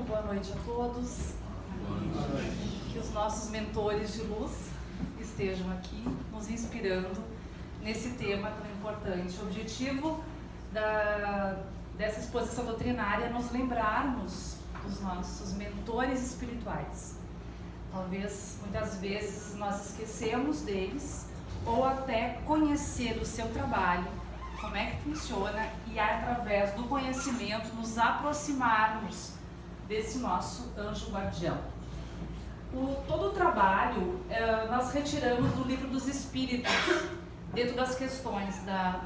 boa noite a todos. Que os nossos mentores de luz estejam aqui nos inspirando nesse tema tão importante. O objetivo dessa exposição doutrinária é nos lembrarmos dos nossos mentores espirituais. Talvez, muitas vezes, nós esquecemos deles ou até conhecer o seu trabalho, como é que funciona, e através do conhecimento nos aproximarmos desse nosso anjo guardião. Todo o trabalho nós retiramos do Livro dos Espíritos, dentro das questões da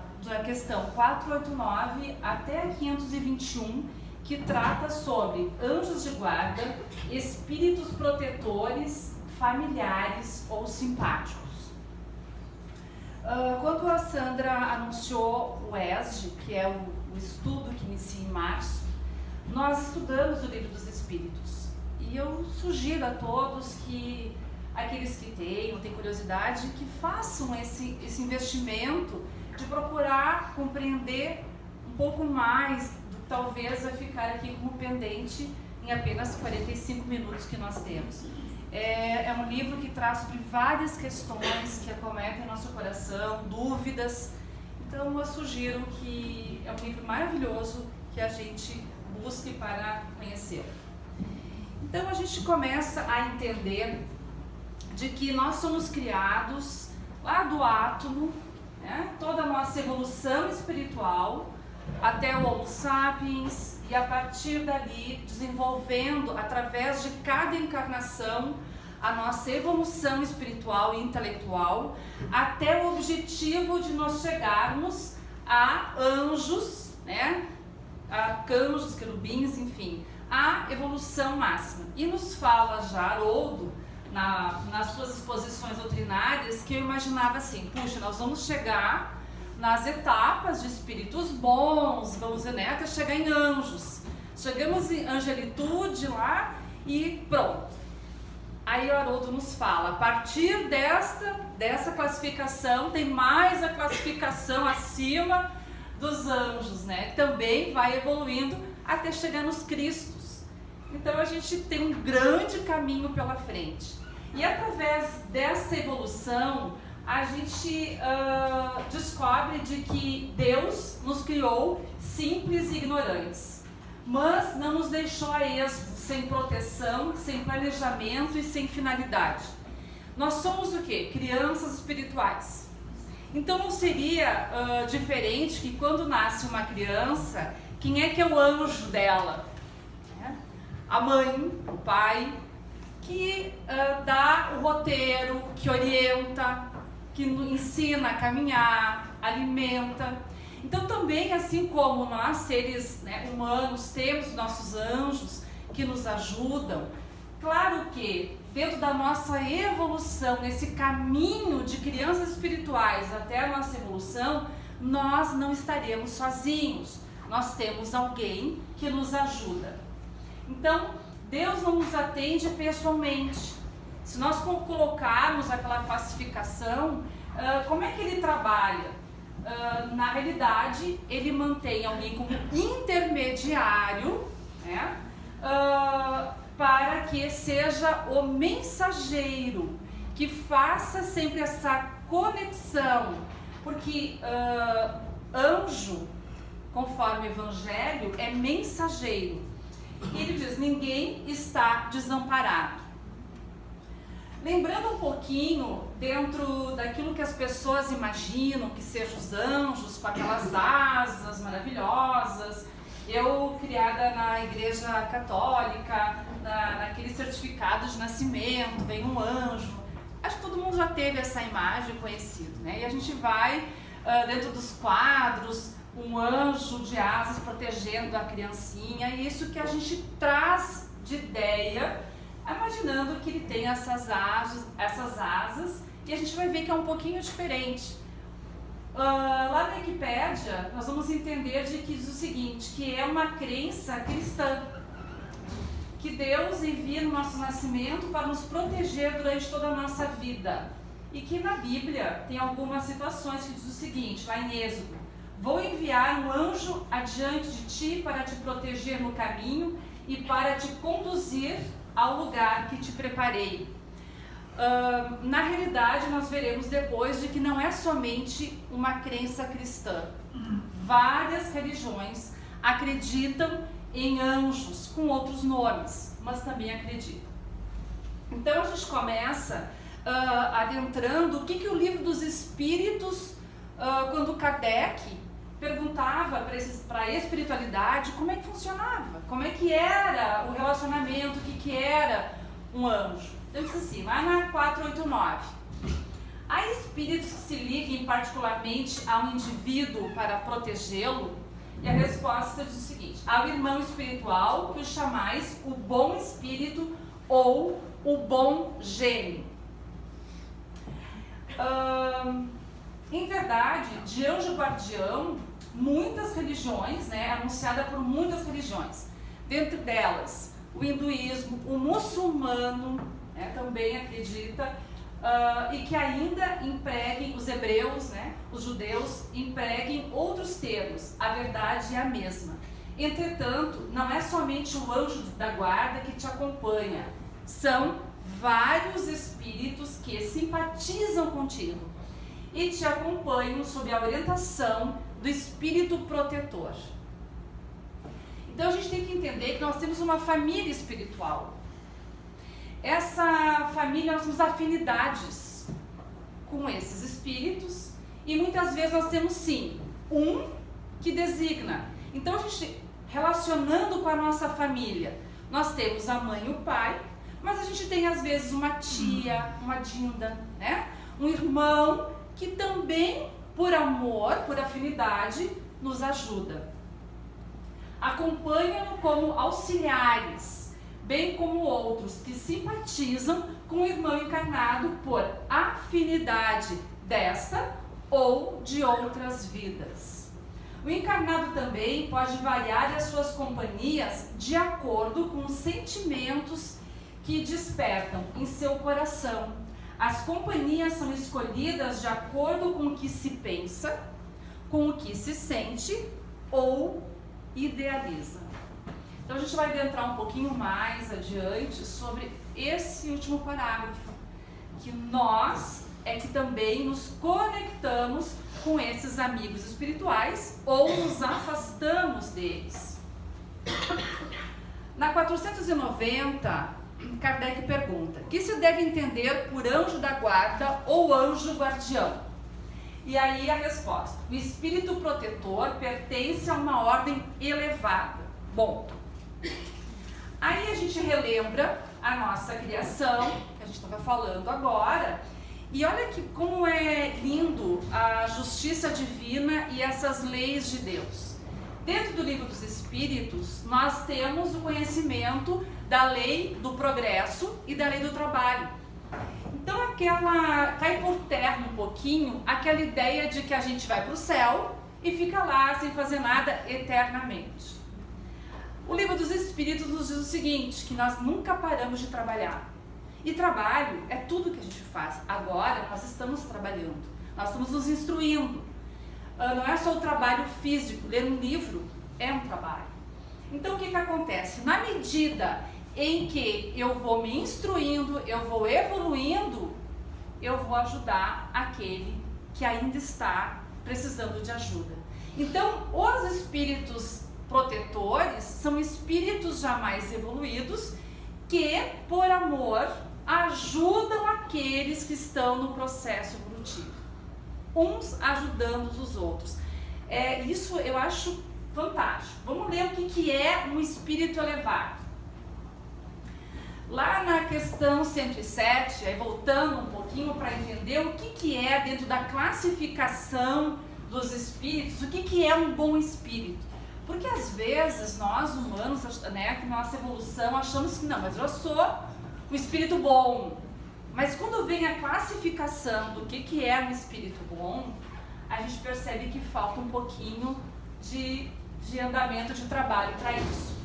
questão 489 até a 521, que trata sobre anjos de guarda, espíritos protetores, familiares ou simpáticos. Quando a Sandra anunciou o ESG, que é o estudo que inicia em março, nós estudamos o Livro dos Espíritos. E eu sugiro a todos que, aqueles que têm curiosidade, que façam esse investimento de procurar compreender um pouco mais do que talvez vai ficar aqui como pendente em apenas 45 minutos que nós temos. É um livro que traz sobre várias questões que acometem nosso coração, dúvidas. Então eu sugiro que é um livro maravilhoso que a gente busque para conhecer. Então a gente começa a entender de que nós somos criados lá do átomo, né? Toda a nossa evolução espiritual até o Homo sapiens, e a partir dali desenvolvendo através de cada encarnação a nossa evolução espiritual e intelectual até o objetivo de nós chegarmos a anjos, né? A anjos, querubins, enfim, a evolução máxima. E nos fala já Haroldo nas suas exposições doutrinárias que eu imaginava assim: puxa, nós vamos chegar nas etapas de espíritos bons, vamos dizer, né, até chegar em anjos. Chegamos em angelitude lá e pronto. Aí o Haroldo nos fala, a partir dessa classificação, tem mais a classificação acima dos anjos, né? Também vai evoluindo até chegar nos Cristos. Então a gente tem um grande caminho pela frente. E através dessa evolução, a gente descobre de que Deus nos criou simples e ignorantes, mas não nos deixou a esmo, sem proteção, sem planejamento e sem finalidade. Nós somos o quê? Crianças espirituais. Então não seria diferente que quando nasce uma criança, quem é que é o anjo dela? A mãe, o pai, que dá o roteiro, que orienta, que ensina a caminhar, alimenta. Então também, assim como nós, seres, né, humanos, temos nossos anjos que nos ajudam, claro que dentro da nossa evolução, nesse caminho de crianças espirituais até a nossa evolução, nós não estaremos sozinhos, nós temos alguém que nos ajuda. Então, Deus não nos atende pessoalmente. Se nós colocarmos aquela classificação, como é que ele trabalha? Na realidade, ele mantém alguém como intermediário, né? Para que seja o mensageiro, que faça sempre essa conexão, porque anjo, conforme o Evangelho, é mensageiro. E ele diz, ninguém está desamparado. Lembrando um pouquinho, dentro daquilo que as pessoas imaginam que sejam os anjos, com aquelas asas maravilhosas. Eu, criada na igreja católica, naquele certificado de nascimento, vem um anjo. Acho que todo mundo já teve essa imagem conhecida, né? E a gente vai dentro dos quadros, um anjo de asas protegendo a criancinha, e isso que a gente traz de ideia, imaginando que ele tem essas asas, e a gente vai ver que é um pouquinho diferente. Lá na Wikipédia, nós vamos entender de que diz o seguinte, que é uma crença cristã, que Deus envia no nosso nascimento para nos proteger durante toda a nossa vida. E que na Bíblia tem algumas situações que diz o seguinte, lá em Êxodo: vou enviar um anjo adiante de ti para te proteger no caminho e para te conduzir ao lugar que te preparei. Na realidade, nós veremos depois de que não é somente uma crença cristã. Várias religiões acreditam em anjos com outros nomes, mas também acreditam. Então a gente começa adentrando o que o livro dos Espíritos, quando Kardec perguntava para a espiritualidade como é que funcionava, como é que era o relacionamento, o que era um anjo. Então diz assim, lá na 489, há espíritos que se liguem particularmente a um indivíduo para protegê-lo? E a resposta diz o seguinte: há o irmão espiritual que o chamais o bom espírito ou o bom gênio. Em verdade, de anjo guardião, muitas religiões, né, anunciada por muitas religiões, dentre delas o hinduísmo, o muçulmano, né, também acredita, e que ainda empreguem os hebreus, né, os judeus, empreguem outros termos. A verdade é a mesma. Entretanto, não é somente o anjo da guarda que te acompanha, são vários espíritos que simpatizam contigo e te acompanham sob a orientação do espírito protetor. Então a gente tem que entender que nós temos uma família espiritual. Essa família, nós temos afinidades com esses espíritos e muitas vezes nós temos sim um que designa. Então a gente, relacionando com a nossa família, nós temos a mãe e o pai, mas a gente tem às vezes uma tia, uma dinda, né? Um irmão que também, por amor, por afinidade, nos ajuda. Acompanham como auxiliares, bem como outros que simpatizam com o irmão encarnado por afinidade desta ou de outras vidas. O encarnado também pode variar as suas companhias de acordo com os sentimentos que despertam em seu coração. As companhias são escolhidas de acordo com o que se pensa, com o que se sente ou idealiza. Então a gente vai adentrar um pouquinho mais adiante sobre esse último parágrafo, que nós é que também nos conectamos com esses amigos espirituais ou nos afastamos deles. Na 490, Kardec pergunta: que se deve entender por anjo da guarda ou anjo guardião? E aí a resposta: o espírito protetor pertence a uma ordem elevada. Bom, aí a gente relembra a nossa criação, que a gente estava falando agora, e olha que como é lindo a justiça divina e essas leis de Deus. Dentro do livro dos Espíritos, nós temos o conhecimento da lei do progresso e da lei do trabalho. Então cai por terra um pouquinho aquela ideia de que a gente vai para o céu e fica lá sem fazer nada eternamente. O livro dos Espíritos nos diz o seguinte, que nós nunca paramos de trabalhar. E trabalho é tudo que a gente faz. Agora nós estamos trabalhando, nós estamos nos instruindo. Não é só o trabalho físico, ler um livro é um trabalho. Então o que acontece? Na medida em que eu vou me instruindo, eu vou evoluindo, eu vou ajudar aquele que ainda está precisando de ajuda. Então os espíritos protetores são espíritos já mais evoluídos que, por amor, ajudam aqueles que estão no processo evolutivo, uns ajudando os outros. Isso eu acho fantástico. Vamos ler o que é um espírito elevado. Lá na questão 107, aí voltando um pouquinho para entender o que é dentro da classificação dos espíritos, o que é um bom espírito. Porque às vezes nós humanos, né, que nossa evolução, achamos que não, mas eu sou um espírito bom. Mas quando vem a classificação do que é um espírito bom, a gente percebe que falta um pouquinho de andamento de trabalho para isso.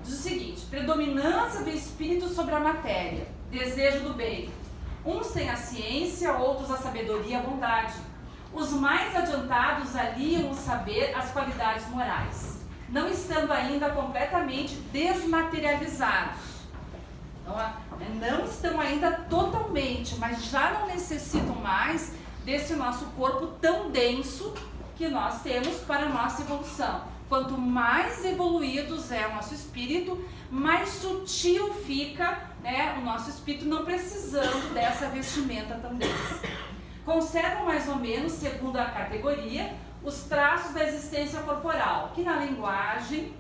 Diz o seguinte: predominância do espírito sobre a matéria, desejo do bem. Uns têm a ciência, outros a sabedoria e a bondade. Os mais adiantados aliam o saber às qualidades morais. não estando ainda completamente desmaterializados. Não estão ainda totalmente, mas já não necessitam mais desse nosso corpo tão denso que nós temos para a nossa evolução. Quanto mais evoluídos é o nosso espírito, mais sutil fica, né, o nosso espírito, não precisando dessa vestimenta tão densa. Conservam mais ou menos, segundo a categoria, os traços da existência corporal, quer na linguagem,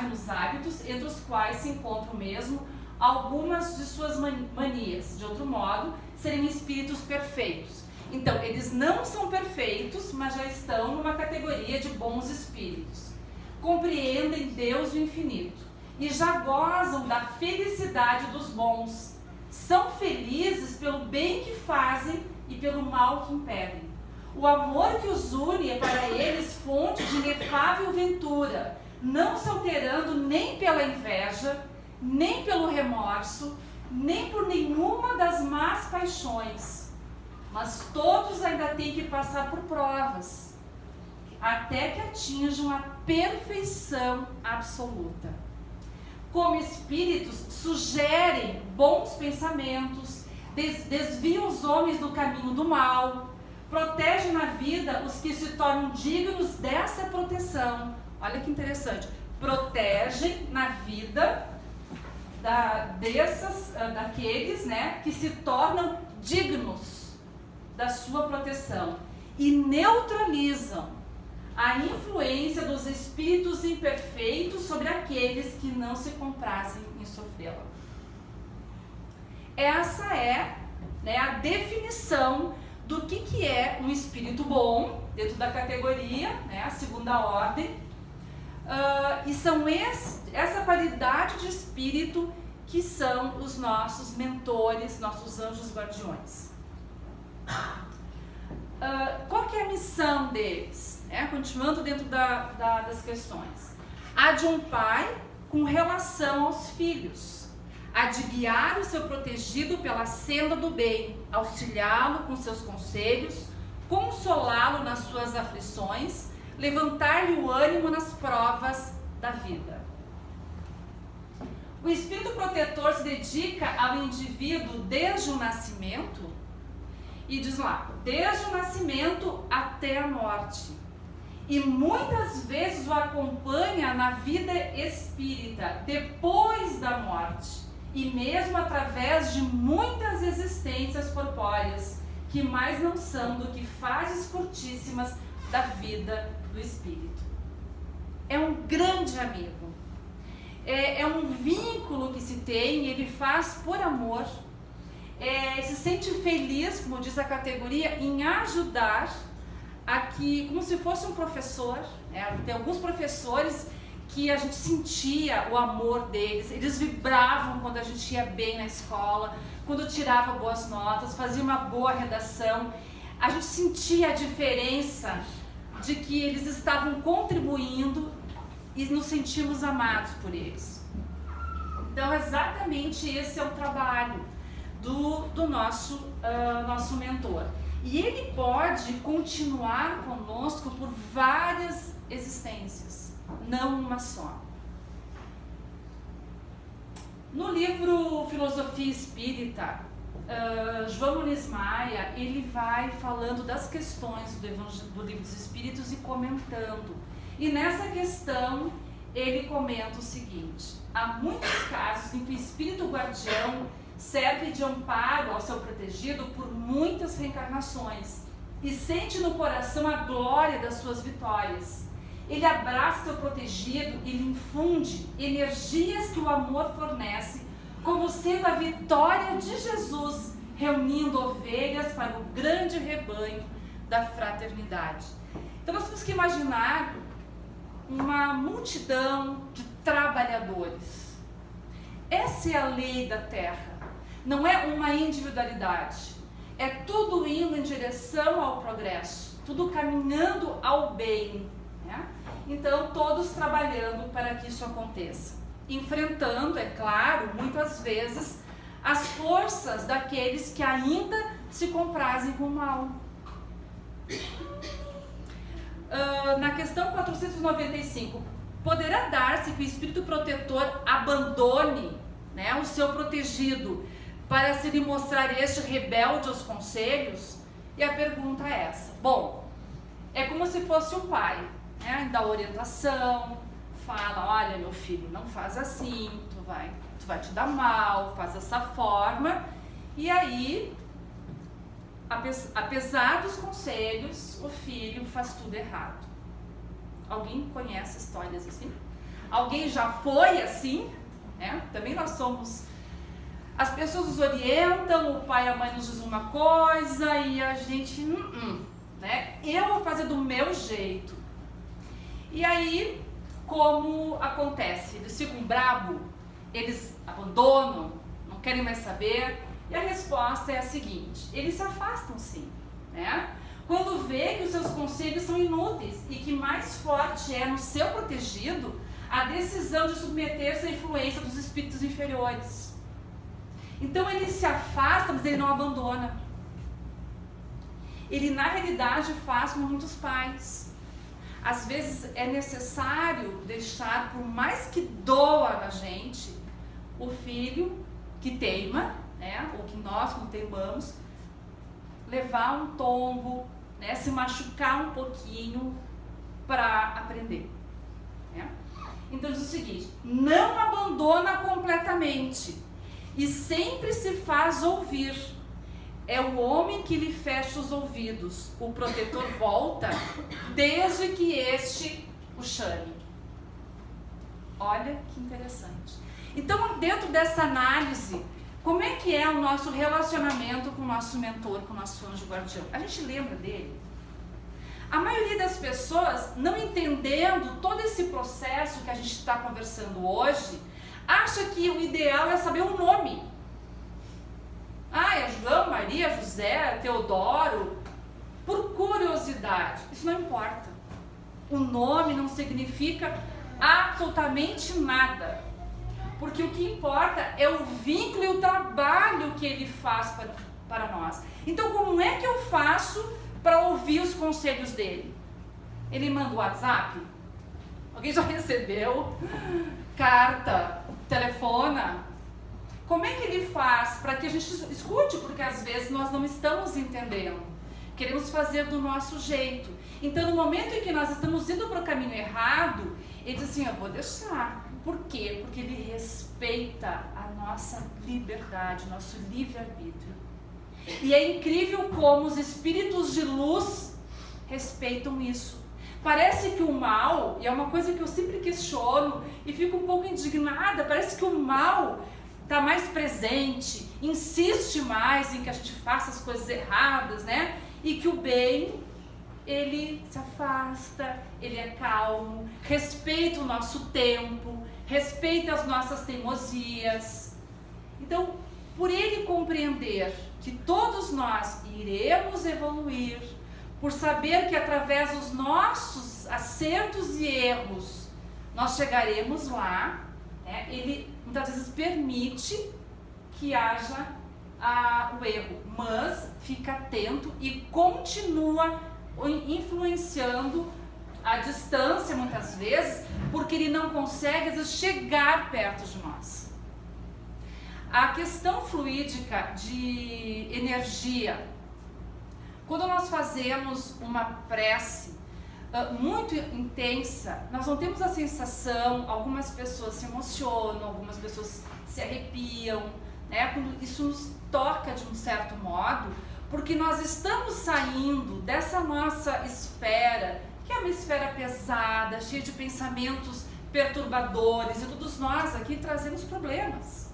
nos hábitos, entre os quais se encontram mesmo algumas de suas manias. De outro modo, serem espíritos perfeitos. Então, eles não são perfeitos, mas já estão numa categoria de bons espíritos. Compreendem Deus o infinito e já gozam da felicidade dos bons. São felizes pelo bem que fazem e pelo mal que impedem. O amor que os une é para eles fonte de inefável ventura, não se alterando nem pela inveja, nem pelo remorso, nem por nenhuma das más paixões. Mas todos ainda têm que passar por provas, até que atinjam a perfeição absoluta. Como espíritos, sugerem bons pensamentos, desviam os homens do caminho do mal, protegem na vida os que se tornam dignos dessa proteção. Olha que interessante. Protegem na vida daqueles, né, que se tornam dignos da sua proteção e neutralizam a influência dos espíritos imperfeitos sobre aqueles que não se comprazem em sofrê-la. Essa é, né, a definição do que é um espírito bom, dentro da categoria, né, a segunda ordem, e são essa qualidade de espírito que são os nossos mentores, nossos anjos guardiões. Qual que é a missão deles? Continuando dentro das questões. A de um pai com relação aos filhos, a de guiar o seu protegido pela senda do bem, auxiliá-lo com seus conselhos, consolá-lo nas suas aflições, levantar-lhe o ânimo nas provas da vida. O espírito protetor se dedica ao indivíduo desde o nascimento, e diz lá, desde o nascimento até a morte. E muitas vezes o acompanha na vida espírita, depois da morte, e mesmo através de muitas existências corpóreas, que mais não são do que fases curtíssimas da vida do espírito. É um grande amigo, é um vínculo que se tem, ele faz por amor, se sente feliz, como diz a categoria, em ajudar aqui, como se fosse um professor. Tem alguns professores que a gente sentia o amor deles, eles vibravam quando a gente ia bem na escola, quando tirava boas notas, fazia uma boa redação, a gente sentia a diferença de que eles estavam contribuindo e nos sentimos amados por eles. Então, exatamente esse é o trabalho do nosso mentor. E ele pode continuar conosco por várias existências, não uma só. No livro Filosofia Espírita, João Nunes Maia, ele vai falando das questões do Livro dos Espíritos e comentando. E nessa questão, ele comenta o seguinte: há muitos casos em que o espírito guardião serve de amparo ao seu protegido por muitas reencarnações e sente no coração a glória das suas vitórias. Ele abraça seu protegido e lhe infunde energias que o amor fornece, como sendo a vitória de Jesus, reunindo ovelhas para o grande rebanho da fraternidade. Então nós temos que imaginar uma multidão de trabalhadores. Essa é a lei da Terra. Não é uma individualidade. É tudo indo em direção ao progresso, tudo caminhando ao bem, né? Então, todos trabalhando para que isso aconteça. Enfrentando, é claro, muitas vezes, as forças daqueles que ainda se comprazem com o mal. na questão 495, poderá dar-se que o espírito protetor abandone, né, o seu protegido para se lhe mostrar este rebelde aos conselhos? E a pergunta é essa. Bom, é como se fosse um pai, né, dá orientação, fala, olha meu filho, não faz assim, tu vai te dar mal, faz dessa forma, e aí, apesar dos conselhos, o filho faz tudo errado. Alguém conhece histórias assim? Alguém já foi assim? Né? Também nós somos... As pessoas nos orientam, o pai e a mãe nos dizem uma coisa e a gente... né? Eu vou fazer do meu jeito. E aí, como acontece? Eles ficam bravos, eles abandonam, não querem mais saber. E a resposta é a seguinte, eles se afastam sim, né? Quando vê que os seus conselhos são inúteis e que mais forte é no seu protegido a decisão de submeter-se à influência dos espíritos inferiores. Então ele se afasta, mas ele não abandona. Ele na realidade faz como muitos pais. Às vezes é necessário deixar, por mais que doa na gente, o filho que teima, né, ou que nós não teimamos, levar um tombo, né, se machucar um pouquinho para aprender. Né? Então diz o seguinte, não abandona completamente e sempre se faz ouvir. É o homem que lhe fecha os ouvidos, o protetor volta desde que este o chame. Olha que interessante. Então, dentro dessa análise, como é que é o nosso relacionamento com o nosso mentor, com o nosso anjo guardião? A gente lembra dele? A maioria das pessoas, não entendendo todo esse processo que a gente está conversando hoje, acha que o ideal é saber o nome. Ah, é João, Maria, José, Teodoro, por curiosidade. Isso não importa. O nome não significa absolutamente nada. Porque o que importa é o vínculo e o trabalho que ele faz para nós. Então, como é que eu faço para ouvir os conselhos dele? Ele manda o WhatsApp? Alguém já recebeu? Carta? Telefona? Como é que ele faz para que a gente escute? Porque às vezes nós não estamos entendendo. Queremos fazer do nosso jeito. Então, no momento em que nós estamos indo para o caminho errado, ele diz assim, eu vou deixar. Por quê? Porque ele respeita a nossa liberdade, nosso livre-arbítrio. E é incrível como os espíritos de luz respeitam isso. Parece que o mal, e é uma coisa que eu sempre questiono e fico um pouco indignada, parece que o mal está mais presente, insiste mais em que a gente faça as coisas erradas, né? E que o bem, ele se afasta, ele é calmo, respeita o nosso tempo, respeita as nossas teimosias. Então, por ele compreender que todos nós iremos evoluir, por saber que através dos nossos acertos e erros nós chegaremos lá, né? Ele muitas vezes permite que haja o erro, mas fica atento e continua influenciando a distância muitas vezes, porque ele não consegue às vezes chegar perto de nós. A questão fluídica de energia, quando nós fazemos uma prece muito intensa, nós não temos a sensação, algumas pessoas se emocionam, algumas pessoas se arrepiam, né? Quando isso nos toca de um certo modo, porque nós estamos saindo dessa nossa esfera, que é uma esfera pesada, cheia de pensamentos perturbadores, e todos nós aqui trazemos problemas.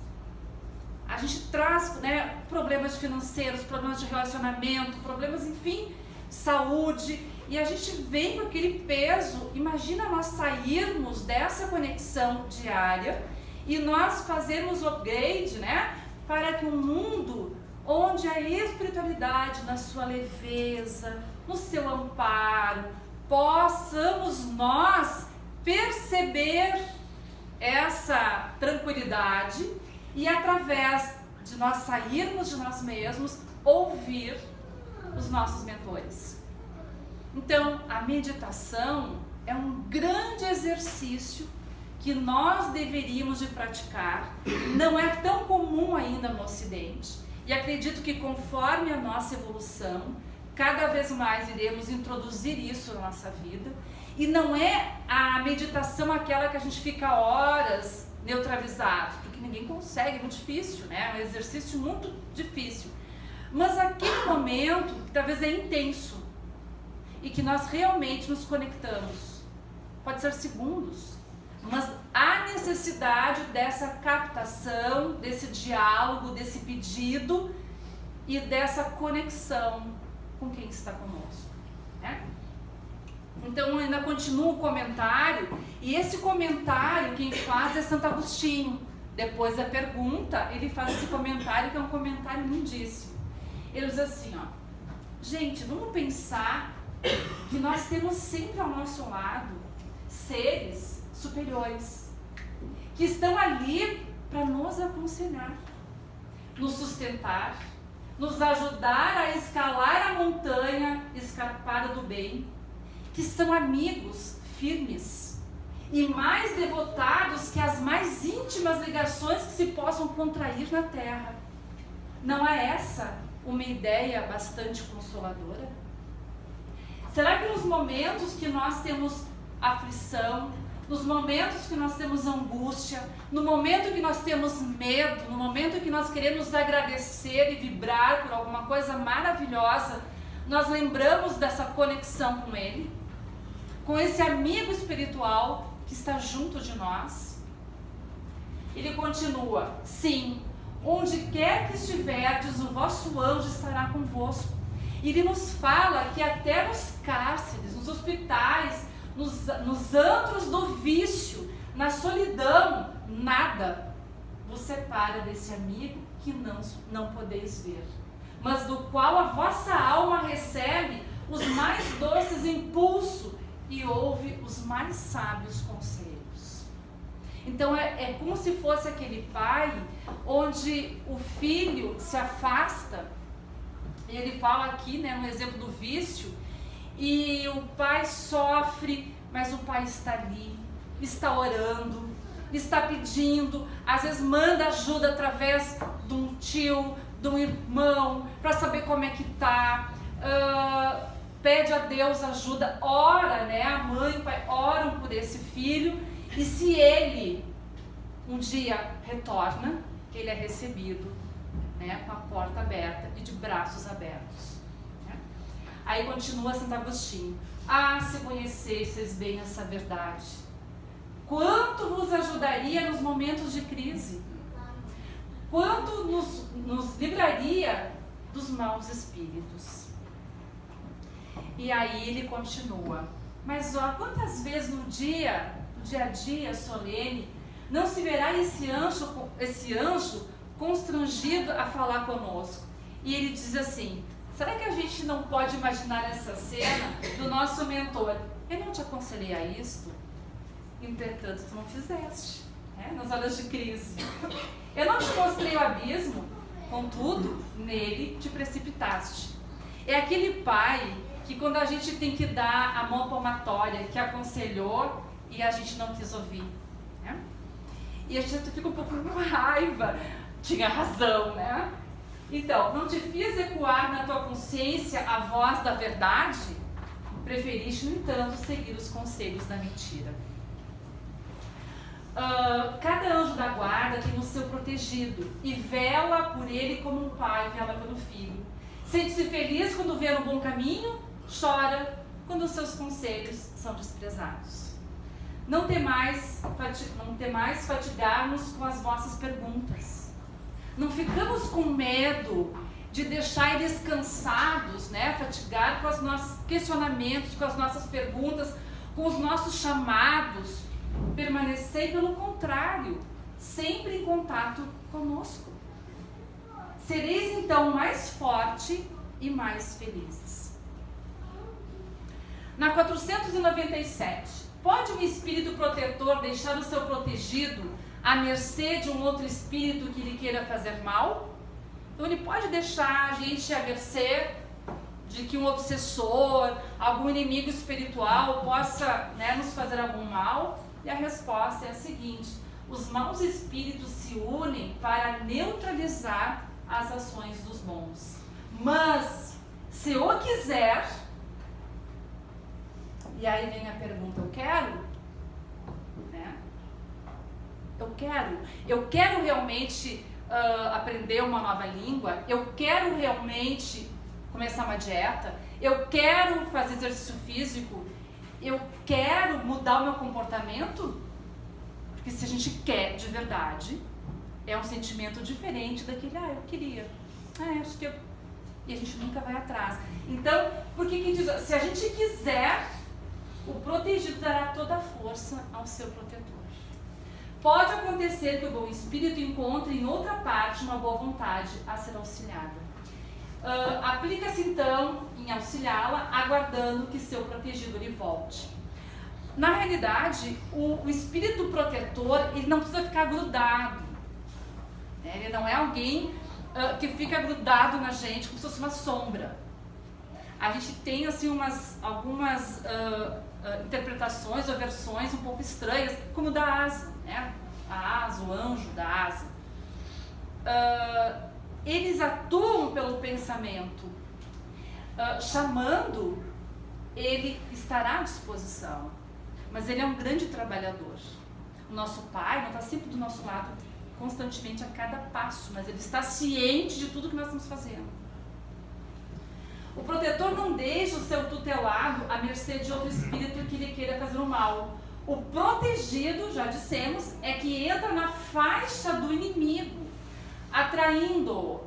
A gente traz, né, problemas financeiros, problemas de relacionamento, problemas, enfim, saúde, e a gente vem com aquele peso. Imagina nós sairmos dessa conexão diária e nós fazermos o upgrade, né, para que um mundo onde a espiritualidade, na sua leveza, no seu amparo, possamos nós perceber essa tranquilidade e, através de nós sairmos de nós mesmos, ouvir os nossos mentores. Então, a meditação é um grande exercício que nós deveríamos de praticar. Não é tão comum ainda no Ocidente. E acredito que conforme a nossa evolução, cada vez mais iremos introduzir isso na nossa vida. E não é a meditação aquela que a gente fica horas neutralizados, porque ninguém consegue, é muito difícil, né? É um exercício muito difícil. Mas aquele momento que talvez é intenso e que nós realmente nos conectamos, pode ser segundos, mas há necessidade dessa captação, desse diálogo, desse pedido e dessa conexão com quem está conosco, né? Então ainda continua o comentário, e esse comentário quem faz é Santo Agostinho. Depois da pergunta, ele faz esse comentário, que é um comentário lindíssimo. Ele diz assim, ó: gente, vamos pensar que nós temos sempre ao nosso lado seres superiores que estão ali para nos aconselhar, nos sustentar, nos ajudar a escalar a montanha escarpada do bem, que são amigos firmes e mais devotados que as mais íntimas ligações que se possam contrair na terra. Não é essa uma ideia bastante consoladora? Será que nos momentos que nós temos aflição, nos momentos que nós temos angústia, no momento que nós temos medo, no momento que nós queremos agradecer e vibrar por alguma coisa maravilhosa, nós lembramos dessa conexão com Ele? Com esse amigo espiritual que está junto de nós? Ele continua: sim, onde quer que estiverdes, o vosso anjo estará convosco. Ele nos fala que até nos cárceres, nos hospitais, nos antros do vício, na solidão, nada vos separa desse amigo que não podeis ver, mas do qual a vossa alma recebe os mais doces impulsos e ouve os mais sábios conselhos. Então é como se fosse aquele pai onde o filho se afasta, e ele fala aqui, né, no exemplo do vício, e o pai sofre, mas o pai está ali, está orando, está pedindo, às vezes manda ajuda através de um tio, de um irmão, para saber como é que está, pede a Deus ajuda, ora, né? A mãe e o pai oram por esse filho, e se ele um dia retorna, ele é recebido, né, com a porta aberta e de braços abertos, né? Aí continua Santo Agostinho: ah, se conhecesseis bem essa verdade, quanto vos ajudaria nos momentos de crise, quanto nos livraria dos maus espíritos. E aí ele continua: mas ó, quantas vezes no dia a dia solene, não se verá esse anjo constrangido a falar conosco? E ele diz assim: será que a gente não pode imaginar essa cena do nosso mentor? Eu não te aconselhei a isto, entretanto tu não fizeste, né? Nas horas de crise. Eu não te mostrei o abismo, contudo nele te precipitaste. É aquele pai que quando a gente tem que dar a mão palmatória, que aconselhou e a gente não quis ouvir, né? E a gente fica um pouco com raiva. Tinha razão, né? Então, não te fiz ecoar na tua consciência a voz da verdade? Preferiste, no entanto, seguir os conselhos da mentira. Cada anjo da guarda tem o seu protegido e vela por ele como um pai vela pelo filho. Sente-se feliz quando vê no bom caminho, chora quando os seus conselhos são desprezados. Não temais fatigar-nos com as vossas perguntas. Não ficamos com medo de deixar eles cansados, né? Fatigados com os nossos questionamentos, com as nossas perguntas, com os nossos chamados. Permanecei, pelo contrário, sempre em contato conosco. Sereis então mais forte e mais felizes. Na 497, pode um espírito protetor deixar o seu protegido à mercê de um outro espírito que lhe queira fazer mal? Então ele pode deixar a gente à mercê de que um obsessor, algum inimigo espiritual possa, né, nos fazer algum mal? E a resposta é a seguinte: os maus espíritos se unem para neutralizar as ações dos bons. Mas, se eu quiser, e aí vem a pergunta, eu quero? Né? Eu quero realmente aprender uma nova língua, eu quero realmente começar uma dieta, eu quero fazer exercício físico, eu quero mudar o meu comportamento? Porque se a gente quer de verdade, é um sentimento diferente daquele, eu queria, acho que eu... E a gente nunca vai atrás. Então, por que diz? Se a gente quiser, o protegido dará toda a força ao seu protetor. Pode acontecer que o bom espírito encontre em outra parte uma boa vontade a ser auxiliada. Aplica-se então em auxiliá-la, aguardando que seu protegido lhe volte. Na realidade, o espírito protetor, ele não precisa ficar grudado. Né? Ele não é alguém que fica grudado na gente como se fosse uma sombra. A gente tem assim algumas interpretações ou versões um pouco estranhas, como da asa, né? A asa, o anjo da asa. Eles atuam pelo pensamento. Chamando, ele estará à disposição. Mas ele é um grande trabalhador. O nosso Pai não está sempre do nosso lado constantemente a cada passo, mas ele está ciente de tudo que nós estamos fazendo. O protetor não deixa o seu tutelado à mercê de outro espírito que lhe queira fazer o mal. O protegido, já dissemos, é que entra na faixa do inimigo, atraindo-o.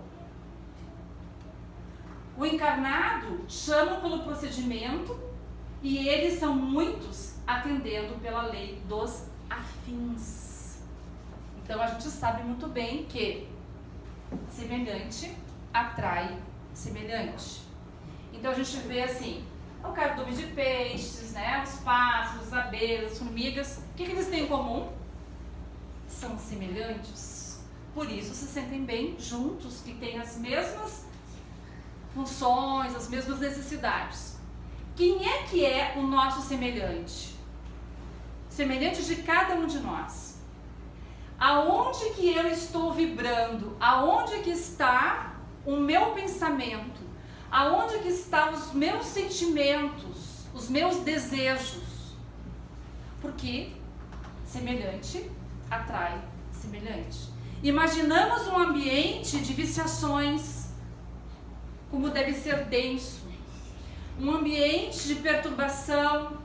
O encarnado chama pelo procedimento e eles são muitos, atendendo pela lei dos afins. Então a gente sabe muito bem que semelhante atrai semelhante. Então a gente vê assim, o cardume de peixes, né, os pássaros, as abelhas, as formigas, o que eles têm em comum? São semelhantes. Por isso se sentem bem juntos, que têm as mesmas funções, as mesmas necessidades. Quem é que é o nosso semelhante? Semelhante de cada um de nós. Aonde que eu estou vibrando? Aonde que está o meu pensamento? Aonde que estão os meus sentimentos, os meus desejos? Porque semelhante atrai semelhante. Imaginamos um ambiente de viciações, como deve ser denso. Um ambiente de perturbação.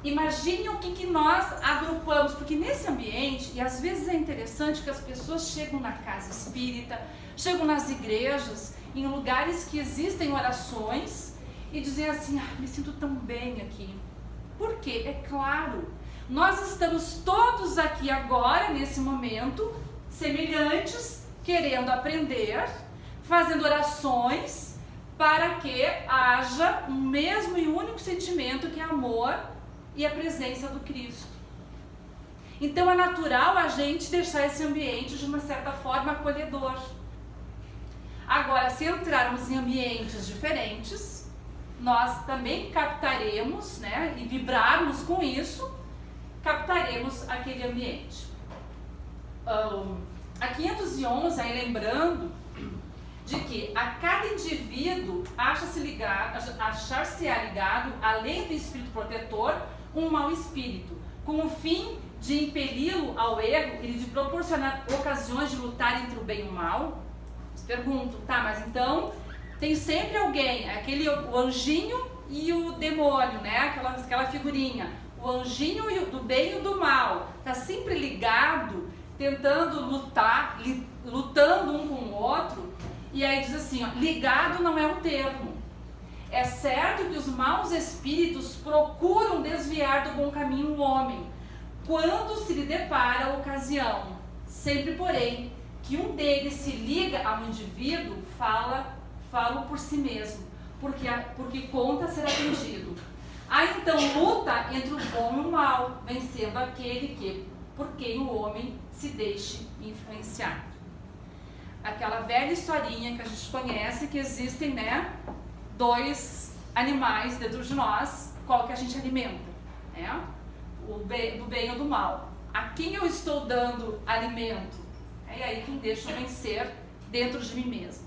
Imagine o que nós agrupamos, porque nesse ambiente, e às vezes é interessante que as pessoas chegam na casa espírita, chegam nas igrejas, em lugares que existem orações, e dizem assim, me sinto tão bem aqui. Por quê? É claro, nós estamos todos aqui agora, nesse momento, semelhantes, querendo aprender, fazendo orações, para que haja um mesmo e único sentimento que é amor, e a presença do Cristo. Então é natural a gente deixar esse ambiente de uma certa forma acolhedor. Agora, se entrarmos em ambientes diferentes, nós também captaremos, né, e vibrarmos com isso, captaremos aquele ambiente. A 511, aí lembrando de que a cada indivíduo achar-se-á ligado, além do espírito protetor, um mau espírito, com o fim de impeli-lo ao erro e de proporcionar ocasiões de lutar entre o bem e o mal. Pergunto, mas então tem sempre alguém, o anjinho e o demônio, né? Aquela figurinha, o anjinho do bem e do mal, tá sempre ligado, tentando lutar, lutando um com o outro. E aí diz assim, ligado não é um termo. É certo que os maus espíritos procuram desviar do bom caminho o homem, quando se lhe depara a ocasião. Sempre, porém, que um deles se liga ao indivíduo, fala por si mesmo, porque conta ser atingido. Há então luta entre o bom e o mal, vencendo aquele por quem o homem se deixe influenciar. aquela velha historinha que a gente conhece, que existem, né, dois animais dentro de nós, qual que a gente alimenta, né? Do bem ou do mal. A quem eu estou dando alimento? É aí quem deixa eu vencer dentro de mim mesmo.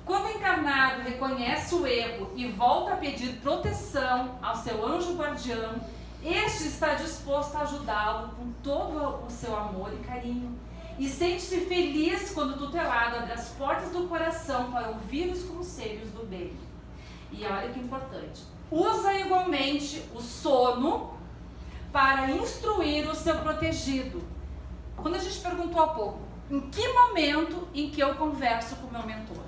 Quando o encarnado reconhece o erro e volta a pedir proteção ao seu anjo guardião, este está disposto a ajudá-lo com todo o seu amor e carinho. E sente-se feliz quando o tutelado abre as portas do coração para ouvir os conselhos do bem. E olha que importante. Usa igualmente o sono para instruir o seu protegido. Quando a gente perguntou há pouco, em que momento em que eu converso com o meu mentor?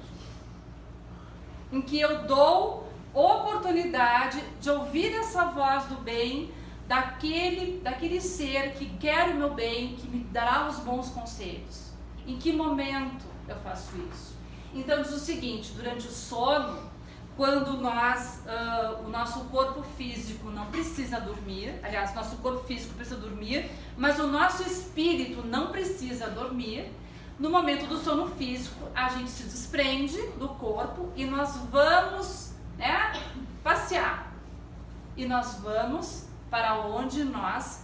Em que eu dou oportunidade de ouvir essa voz do bem, daquele ser que quer o meu bem, que me dará os bons conselhos. Em que momento eu faço isso? Então diz o seguinte, durante o sono, quando o nosso corpo físico não precisa dormir, aliás, o nosso corpo físico precisa dormir, mas o nosso espírito não precisa dormir, no momento do sono físico, a gente se desprende do corpo e nós vamos, né, passear. E nós vamos para onde nós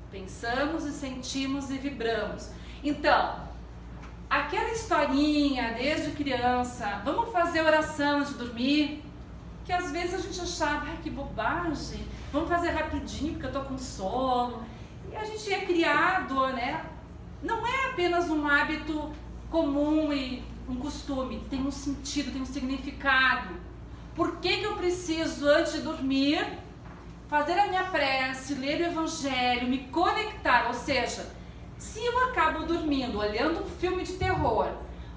pensamos e sentimos e vibramos. Então, aquela historinha desde criança, vamos fazer oração antes de dormir, que às vezes a gente achava, ai que bobagem, vamos fazer rapidinho porque eu tô com sono. E a gente é criado, né? Não é apenas um hábito comum e um costume, tem um sentido, tem um significado. Por que eu preciso, antes de dormir, fazer a minha prece, ler o evangelho, me conectar? Ou seja, se eu acabo dormindo, olhando um filme de terror,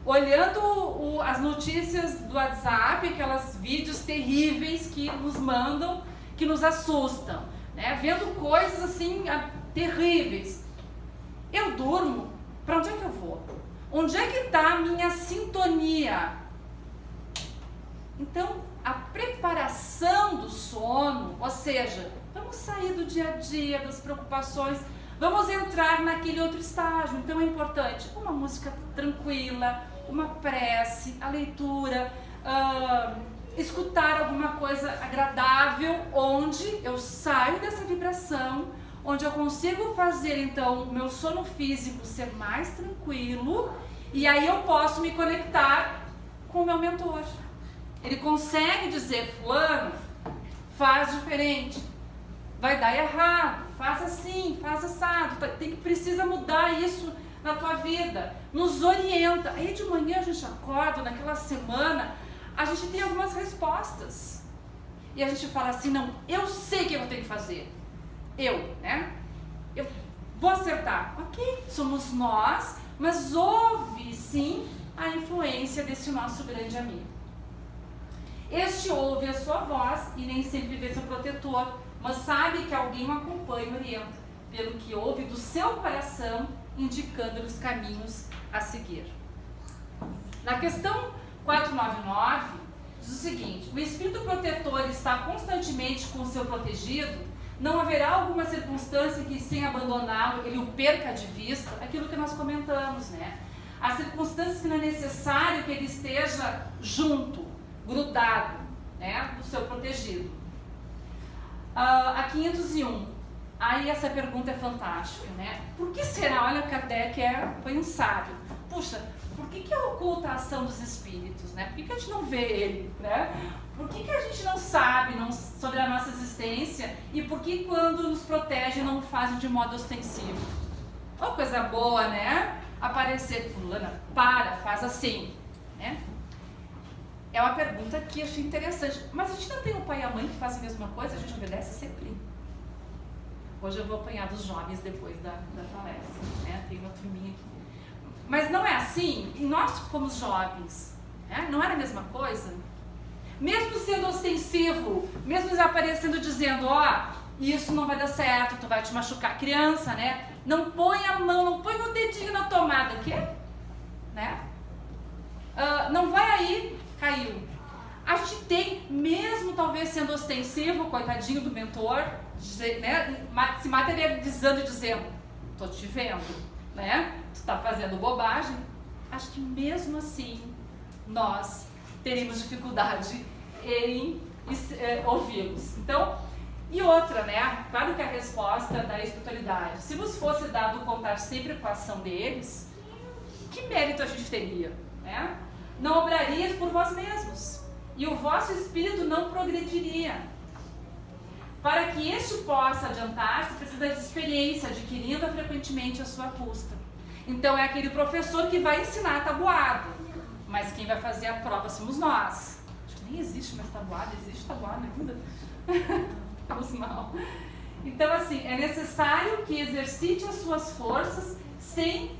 olhando as notícias do WhatsApp, aquelas vídeos terríveis que nos mandam, que nos assustam, né? Vendo coisas assim terríveis, eu durmo, para onde é que eu vou? Onde é que está a minha sintonia? Então, a preparação do sono, ou seja, vamos sair do dia a dia, das preocupações, vamos entrar naquele outro estágio. Então é importante uma música tranquila, uma prece, a leitura, escutar alguma coisa agradável, onde eu saio dessa vibração, onde eu consigo fazer então o meu sono físico ser mais tranquilo, e aí eu posso me conectar com o meu mentor. Ele consegue dizer, fulano, faz diferente, vai dar errado, faz assim, faz assado, precisa mudar isso na tua vida, nos orienta. Aí de manhã a gente acorda, naquela semana, a gente tem algumas respostas, e a gente fala assim, não, eu sei o que eu tenho que fazer, né? Eu vou acertar. Ok, somos nós, mas houve sim a influência desse nosso grande amigo. Este ouve a sua voz e nem sempre vê seu protetor, mas sabe que alguém o acompanha e orienta, pelo que ouve do seu coração, indicando-lhe os caminhos a seguir. Na questão 499, diz o seguinte, o espírito protetor está constantemente com o seu protegido, não haverá alguma circunstância que, sem abandoná-lo, ele o perca de vista, aquilo que nós comentamos, né? As circunstâncias que não é necessário que ele esteja junto, grudado, né, do seu protegido. A 501, aí essa pergunta é fantástica, né? Por que será, olha, Kardec foi um sábio, puxa, por que oculta a ação dos espíritos, né? Por que a gente não vê ele, né? Por que a gente não sabe sobre a nossa existência e por que quando nos protege não faz de modo ostensivo? Uma coisa boa, né? Aparecer, fulana, faz assim, né? É uma pergunta que eu achei interessante. Mas a gente não tem o pai e a mãe que fazem a mesma coisa? A gente obedece sempre. Hoje eu vou apanhar dos jovens depois da palestra, né? Tem uma turminha aqui. Mas não é assim? E nós como jovens, né? Não era a mesma coisa? Mesmo sendo ostensivo, mesmo aparecendo dizendo, isso não vai dar certo, tu vai te machucar, criança, né? Não põe a mão, não põe o dedinho na tomada, o quê? Né? Não vai aí, caiu. A gente tem, mesmo talvez sendo ostensivo, coitadinho do mentor, né? Se materializando e dizendo, tô te vendo, né? Tu tá fazendo bobagem. acho que mesmo assim nós teríamos dificuldade em ouvi-los. Então, e outra, né? Claro que a resposta da espiritualidade, se vos fosse dado contar sempre com a ação deles, que mérito a gente teria, né? Não obrarias por vós mesmos, e o vosso espírito não progrediria. Para que este possa adiantar-se, precisa de experiência, adquirindo-a frequentemente a sua custa. Então é aquele professor que vai ensinar a tabuada, mas quem vai fazer a prova somos nós. Acho que nem existe mais tabuada, existe tabuada ainda. Vamos mal. Então, assim, é necessário que exercite as suas forças sem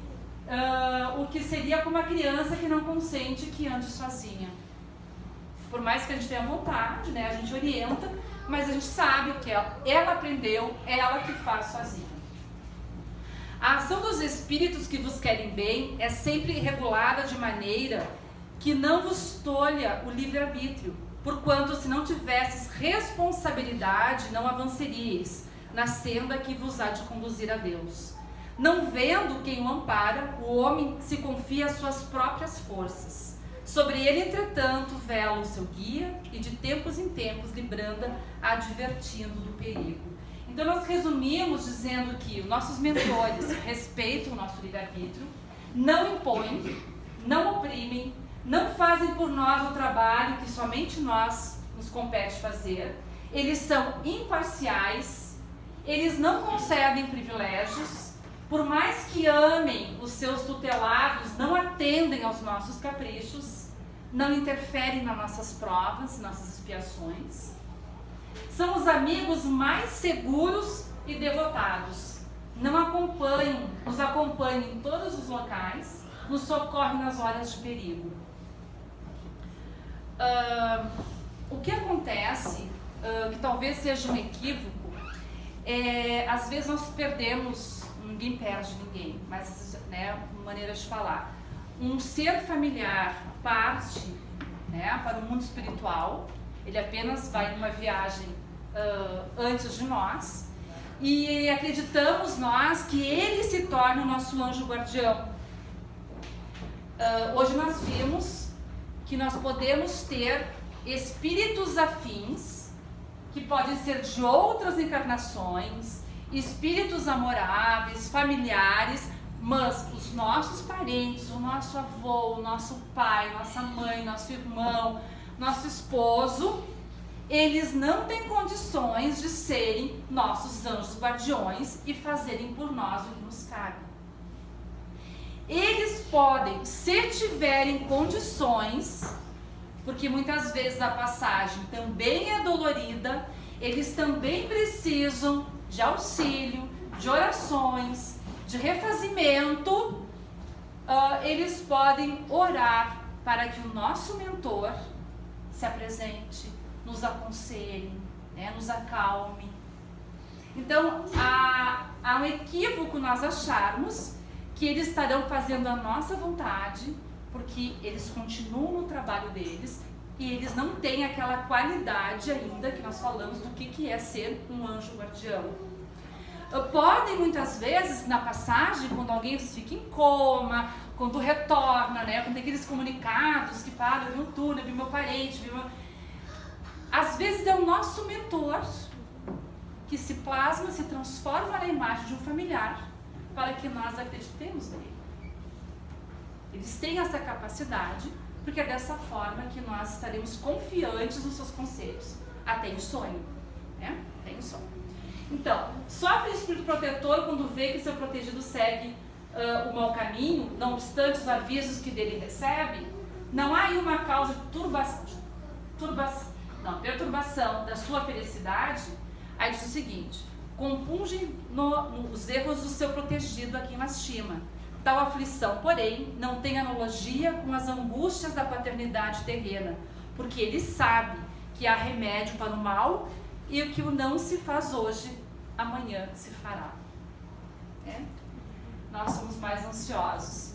o que seria como a criança que não consente que ande sozinha. Por mais que a gente tenha vontade, né, a gente orienta, mas a gente sabe que ela aprendeu, ela que faz sozinha. A ação dos espíritos que vos querem bem é sempre regulada de maneira que não vos tolha o livre-arbítrio, porquanto se não tivesses responsabilidade, não avançaríeis na senda que vos há de conduzir a Deus. Não vendo quem o ampara, o homem se confia às suas próprias forças. Sobre ele, entretanto, vela o seu guia e de tempos em tempos lhe branda, advertindo do perigo. Então nós resumimos dizendo que nossos mentores respeitam o nosso livre-arbítrio, não impõem, não oprimem, não fazem por nós o trabalho que somente nós nos compete fazer. Eles são imparciais, eles não concedem privilégios, por mais que amem os seus tutelados, não atendem aos nossos caprichos, não interferem nas nossas provas, nossas expiações. São os amigos mais seguros e devotados. Nos acompanham em todos os locais, nos socorrem nas horas de perigo. O que acontece, que talvez seja um equívoco, às vezes nós perdemos, ninguém perde ninguém, mas uma maneira de falar, um ser familiar parte, né, para o mundo espiritual, ele apenas vai numa viagem antes de nós, e acreditamos nós que ele se torna o nosso anjo guardião. Hoje nós vimos que nós podemos ter espíritos afins, que podem ser de outras encarnações, espíritos amoráveis, familiares, mas os nossos parentes, o nosso avô, o nosso pai, nossa mãe, nosso irmão, nosso esposo, eles não têm condições de serem nossos anjos guardiões e fazerem por nós o que nos cabe. Eles podem, se tiverem condições, porque muitas vezes a passagem também é dolorida, eles também precisam de auxílio, de orações, de refazimento, eles podem orar para que o nosso mentor se apresente, nos aconselhe, né, nos acalme. Então, há um equívoco nós acharmos que eles estarão fazendo a nossa vontade, porque eles continuam no trabalho deles e eles não têm aquela qualidade ainda que nós falamos do que é ser um anjo guardião. Podem muitas vezes, na passagem, quando alguém fica em coma, quando retorna, né, quando tem aqueles comunicados que falam, eu vi um túnel, eu vi meu parente, às vezes é o nosso mentor que se plasma, se transforma na imagem de um familiar para que nós acreditemos nele. Eles têm essa capacidade, porque é dessa forma que nós estaremos confiantes nos seus conselhos. Até em sonho, né? Até em sonho. Então, sofre o espírito protetor quando vê que seu protegido segue o mau caminho, não obstante os avisos que dele recebe. Não há aí uma causa de perturbação da sua felicidade. Aí diz o seguinte: compunge os erros do seu protegido a quem lastima. Tal aflição, porém, não tem analogia com as angústias da paternidade terrena, porque ele sabe que há remédio para o mal e o que o não se faz hoje, amanhã se fará. Nós somos mais ansiosos.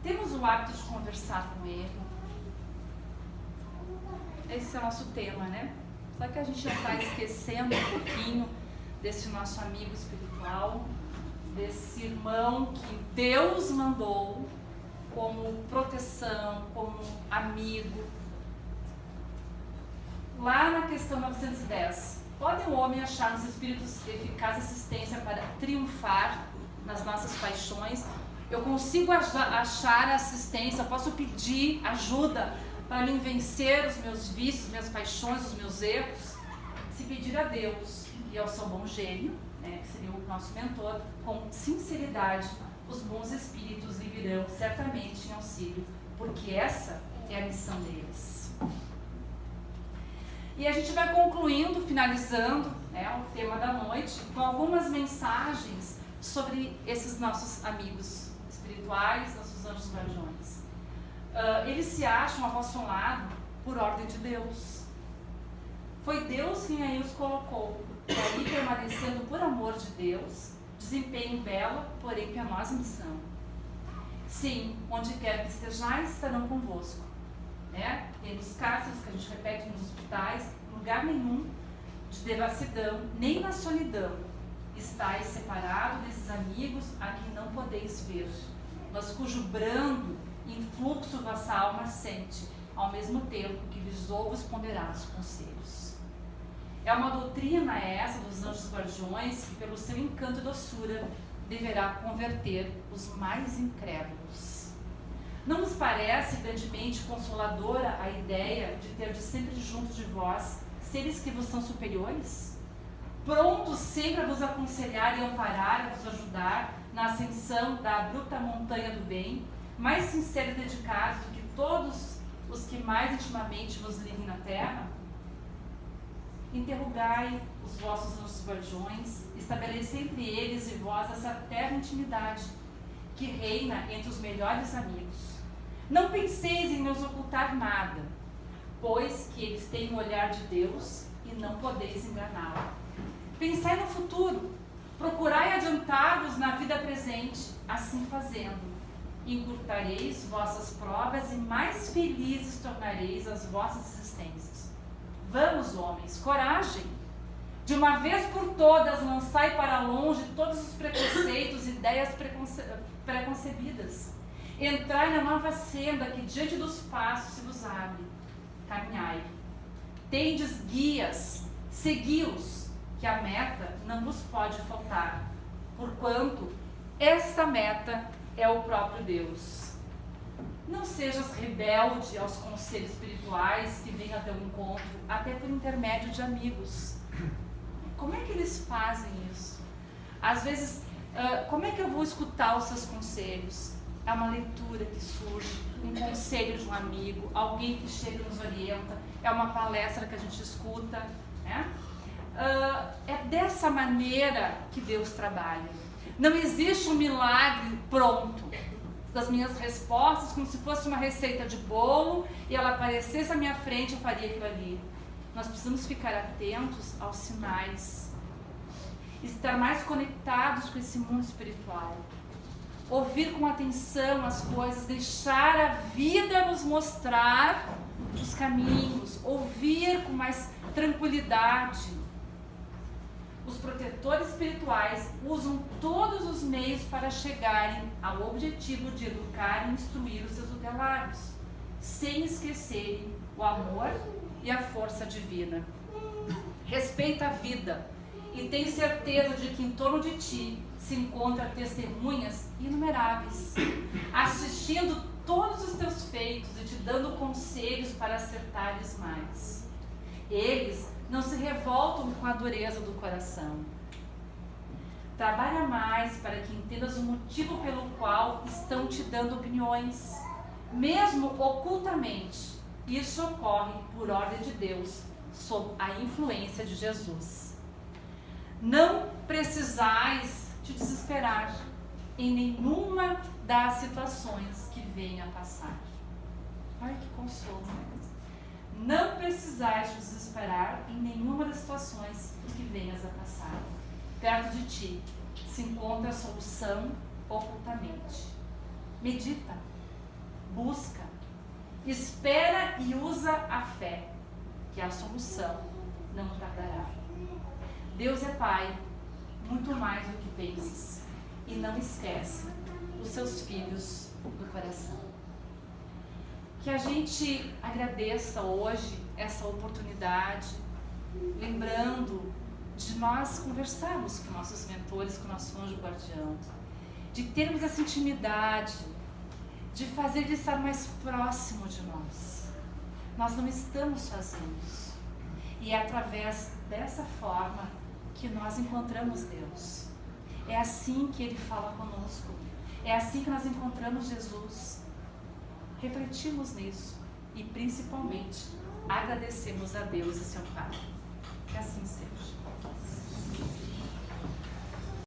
Temos o hábito de conversar com ele. Esse é o nosso tema, né? Só que a gente já está esquecendo um pouquinho desse nosso amigo espiritual. desse irmão que Deus mandou como proteção, como amigo. Lá na questão 910, pode o homem achar nos espíritos eficaz assistência para triunfar nas nossas paixões? Eu consigo achar assistência, eu posso pedir ajuda para me vencer os meus vícios, minhas paixões, os meus erros? Se pedir a Deus e ao seu bom gênio, que seria o nosso mentor, com sinceridade, os bons espíritos lhe virão certamente em auxílio, porque essa é a missão deles. E a gente vai concluindo, finalizando o tema da noite, com algumas mensagens sobre esses nossos amigos espirituais, nossos anjos guardiões. Eles se acham ao vosso lado por ordem de Deus. Foi Deus quem aí os colocou, e aí, permanecendo por amor de Deus, desempenhem bela, porém penosa missão. Sim, onde quer que estejais, estarão convosco. E nos cárceres, que a gente repete nos hospitais, lugar nenhum de devassidão, nem na solidão, estáis separado desses amigos a quem não podeis ver, mas cujo brando influxo vossa alma sente, ao mesmo tempo que lhes ouve ponderados conselhos. É uma doutrina essa dos anjos guardiões que, pelo seu encanto e doçura, deverá converter os mais incrédulos. Não nos parece grandemente consoladora a ideia de ter de sempre junto de vós seres que vos são superiores? Prontos sempre a vos aconselhar e amparar, a vos ajudar na ascensão da abrupta montanha do bem, mais sinceros e dedicados do que todos os que mais intimamente vos liguem na terra? Interrogai os vossos anjos guardiões, estabelecei entre eles e vós essa terna intimidade que reina entre os melhores amigos. Não penseis em nos ocultar nada, pois que eles têm o olhar de Deus e não podeis enganá-lo. Pensai no futuro, procurai adiantar-vos na vida presente, assim fazendo, encurtareis vossas provas e mais felizes tornareis as vossas existências. Vamos, homens, coragem! De uma vez por todas, lançai para longe todos os preconceitos e ideias preconcebidas. Entrai na nova senda que diante dos passos se vos abre. Caminhai. Tendes guias, segui-os, que a meta não vos pode faltar, porquanto esta meta é o próprio Deus. Não sejas rebelde aos conselhos espirituais que vêm a teu encontro, até por intermédio de amigos. Como é que eles fazem isso? Às vezes, como é que eu vou escutar os seus conselhos? É uma leitura que surge, um conselho de um amigo, alguém que chega e nos orienta, é uma palestra que a gente escuta, é dessa maneira que Deus trabalha. Não existe um milagre pronto das minhas respostas, como se fosse uma receita de bolo e ela aparecesse à minha frente, eu faria aquilo ali. Nós precisamos ficar atentos aos sinais, estar mais conectados com esse mundo espiritual, ouvir com atenção as coisas, deixar a vida nos mostrar os caminhos, ouvir com mais tranquilidade. Os protetores espirituais usam todos os meios para chegarem ao objetivo de educar e instruir os seus tutelares, sem esquecerem o amor e a força divina. Respeita a vida e tem certeza de que em torno de ti se encontram testemunhas inumeráveis, assistindo todos os teus feitos e te dando conselhos para acertares mais. Eles não se revoltam com a dureza do coração. Trabalha mais para que entendas o motivo pelo qual estão te dando opiniões, mesmo ocultamente. Isso ocorre por ordem de Deus, sob a influência de Jesus. Não precisais te desesperar em nenhuma das situações que venha a passar. Ai, que consolo, né? Não precisais te desesperar em nenhuma das situações que venhas a passar. Perto de ti se encontra a solução ocultamente. Medita, busca, espera e usa a fé, que a solução não tardará. Deus é Pai, muito mais do que penses. e não esquece os seus filhos do coração. Que a gente agradeça hoje essa oportunidade, lembrando de nós conversarmos com nossos mentores, com nosso anjo guardião, de termos essa intimidade, de fazer ele estar mais próximo de nós. Nós não estamos sozinhos. E é através dessa forma que nós encontramos Deus. É assim que Ele fala conosco. É assim que nós encontramos Jesus. Refletimos nisso e, principalmente, agradecemos a Deus e seu Pai. Que assim seja.